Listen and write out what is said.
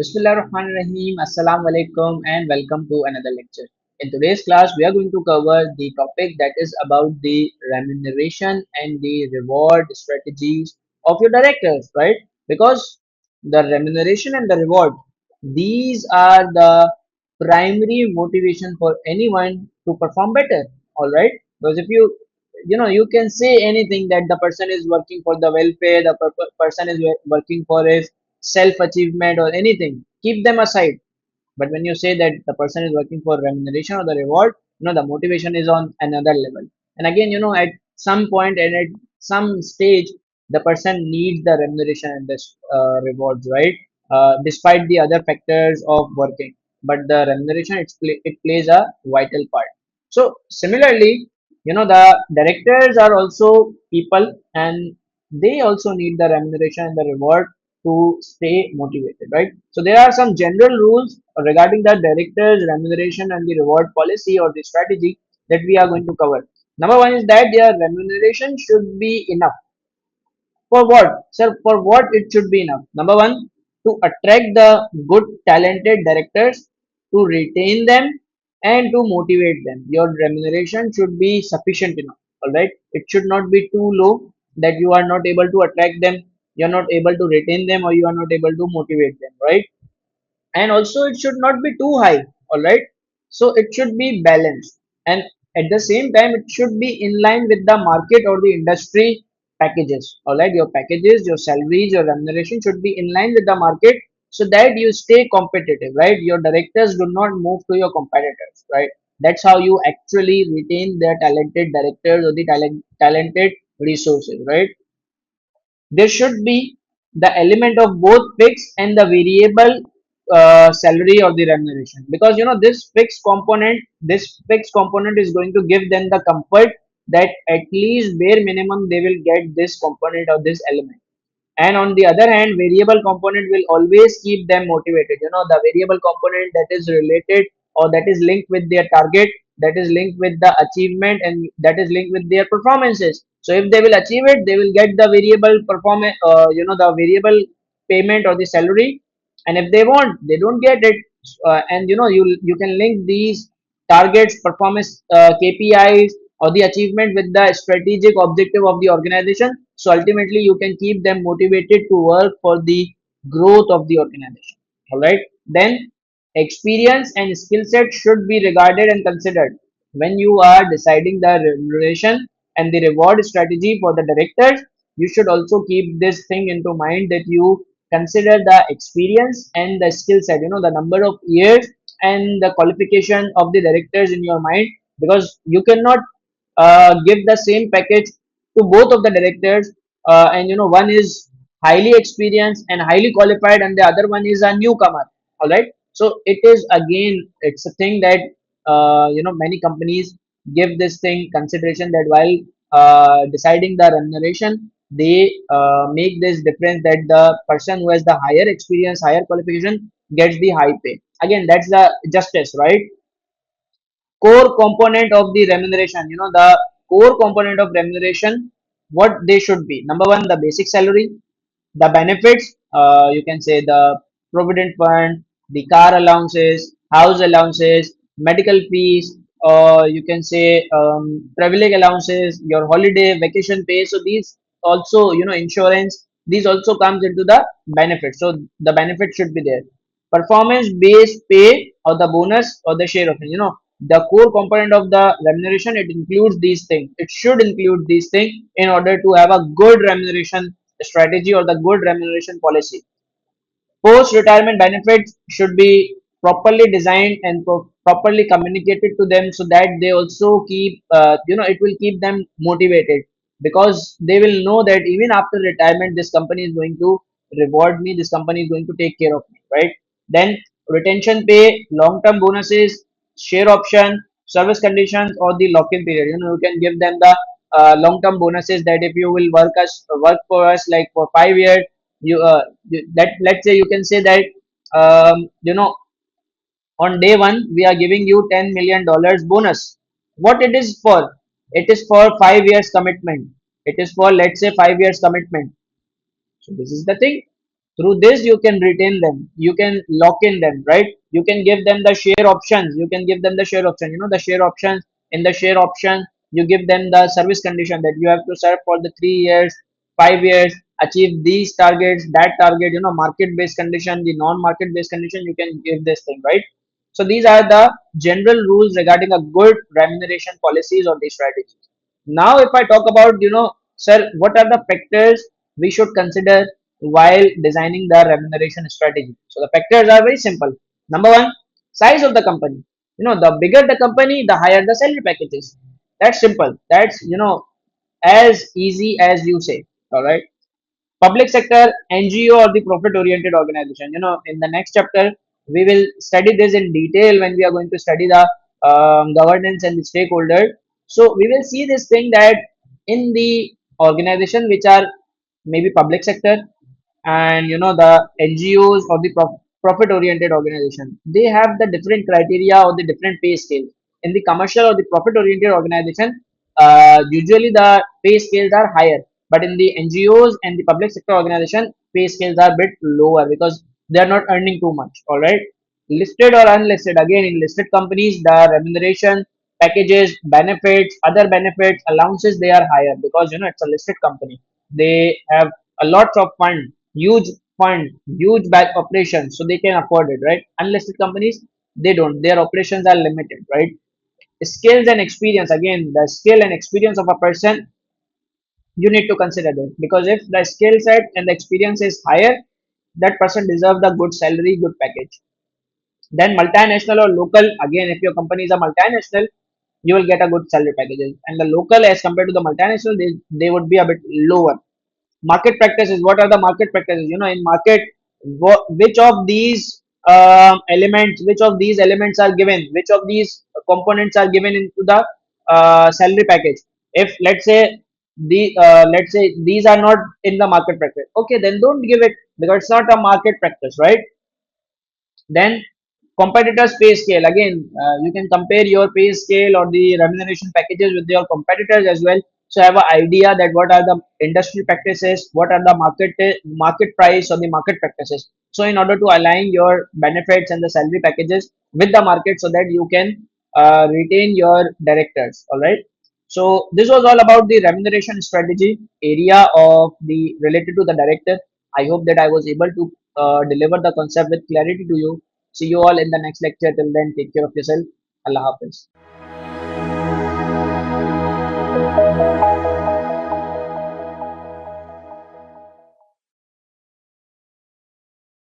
Bismillahirrahmanirrahim. Assalamu alaikum and welcome to another lecture. In today's class, we are going to cover the topic that is about the remuneration and the reward strategies of your directors, right? Because the remuneration and the reward, these are the primary motivation for anyone to perform better, all right? Because if you can say anything that the person is working for the welfare, the person is working for his self achievement or anything, keep them aside. But when you say that the person is working for remuneration or the reward, the motivation is on another level. And again, at some point and at some stage, the person needs the remuneration and the rewards, right? Despite the other factors of working, but the remuneration, it plays a vital part. So similarly, the directors are also people, and they also need the remuneration and the reward to stay motivated, right? So there are some general rules regarding the director's remuneration and the reward policy or the strategy that we are going to cover. Number one is that their remuneration should be enough. For what? Sir, for what it should be enough? Number one, to attract the good, talented directors, to retain them, and to motivate them. Your remuneration should be sufficient enough. Alright? It should not be too low that you are not able to attract them, you are not able to retain them, or you are not able to motivate them, right? And also it should not be too high, all right? So it should be balanced, and at the same time it should be in line with the market or the industry packages. All right, your packages, your salaries, your remuneration should be in line with the market, so that you stay competitive, right? Your directors do not move to your competitors, right? That's how you actually retain the talented directors or the talented resources, right? There should be the element of both fixed and the variable salary or the remuneration, because this fixed component is going to give them the comfort that at least bare minimum they will get this component or this element. And on the other hand, variable component will always keep them motivated. The variable component that is related or that is linked with their target, that is linked with the achievement, and that is linked with their performances. So if they will achieve it, they will get the variable performance, the variable payment or the salary. And if they won't, they don't get it. And you can link these targets, performance, KPIs, or the achievement with the strategic objective of the organization. So ultimately, you can keep them motivated to work for the growth of the organization. All right. Then experience and skill set should be regarded and considered when you are deciding the remuneration and the reward strategy for the directors. You should also keep this thing into mind, that you consider the experience and the skill set, the number of years and the qualification of the directors in your mind, because you cannot give the same package to both of the directors, and one is highly experienced and highly qualified and the other one is a newcomer. All right, so it's a thing that many companies give this thing consideration, that while deciding the remuneration, they make this difference that the person who has the higher experience, higher qualification, gets the high pay. Again, that's the justice, right? Core component of the remuneration, the core component of remuneration, what they should be: number one, the basic salary, the benefits, you can say the provident fund, the car allowances, house allowances, medical fees, you can say privilege allowances, your holiday vacation pay. So these also, insurance, these also comes into the benefit. So the benefit should be there. Performance based pay or the bonus or the share option, the core component of the remuneration, it includes these things, it should include these things in order to have a good remuneration strategy or the good remuneration policy. Post retirement benefits should be properly designed and properly communicated to them, so that they also keep, it will keep them motivated, because they will know that even after retirement, this company is going to reward me, this company is going to take care of me, right? Then retention pay, long term bonuses, share option, service conditions, or the lock in period. You can give them the long term bonuses, that if you will work for us like for 5 years, that let's say you can say that, on day one we are giving you $10 million bonus. What it is for? It is for 5 years commitment. It is for, let's say, 5 years commitment. So this is the thing. Through this, you can retain them. You can lock in them, right? You can give them the share options. You can give them the share option. You know, the share options. In the share option, you give them the service condition that you have to serve for the 3 years, 5 years, achieve these targets, that target. You know, market-based condition, the non-market-based condition. You can give this thing, right? So these are the general rules regarding a good remuneration policies or the strategies. Now, if I talk about, sir, what are the factors we should consider while designing the remuneration strategy? So the factors are very simple. Number one, size of the company. You know, the bigger the company, the higher the salary packages. That's simple. That's, as easy as you say. All right. Public sector, NGO, or the profit oriented organization. You know, in the next chapter we will study this in detail when we are going to study the governance and the stakeholder. So we will see this thing that in the organization which are maybe public sector, and the NGOs or the profit oriented organization, they have the different criteria or the different pay scale. In the commercial or the profit oriented organization, usually the pay scales are higher, but in the NGOs and the public sector organization, pay scales are a bit lower because they are not earning too much. All right. Listed or unlisted, again, in listed companies, the remuneration packages, benefits, other benefits, allowances, they are higher because it's a listed company. They have a lot of huge fund, huge back operations, so they can afford it, right? Unlisted companies, they don't. Their operations are limited, right? Skills and experience, again, the skill and experience of a person, you need to consider that, because if the skill set and the experience is higher, that person deserves a good salary, good package. Then multinational or local, again, if your company is a multinational, you will get a good salary packages, and the local as compared to the multinational, they would be a bit lower. Market practices, what are the market practices? In market, which of these elements are given, which of these components are given into the salary package. If let's say these are not in the market practice, okay, then don't give it, because it's not a market practice, right? Then competitors pay scale, again, you can compare your pay scale or the remuneration packages with your competitors as well, so have an idea that what are the industry practices, what are the market price or the market practices, so in order to align your benefits and the salary packages with the market, so that you can retain your directors. All right. So this was all about the remuneration strategy area of the related to the director. I hope that I was able to deliver the concept with clarity to you. See you all in the next lecture. Till then, take care of yourself. Allah Hafiz.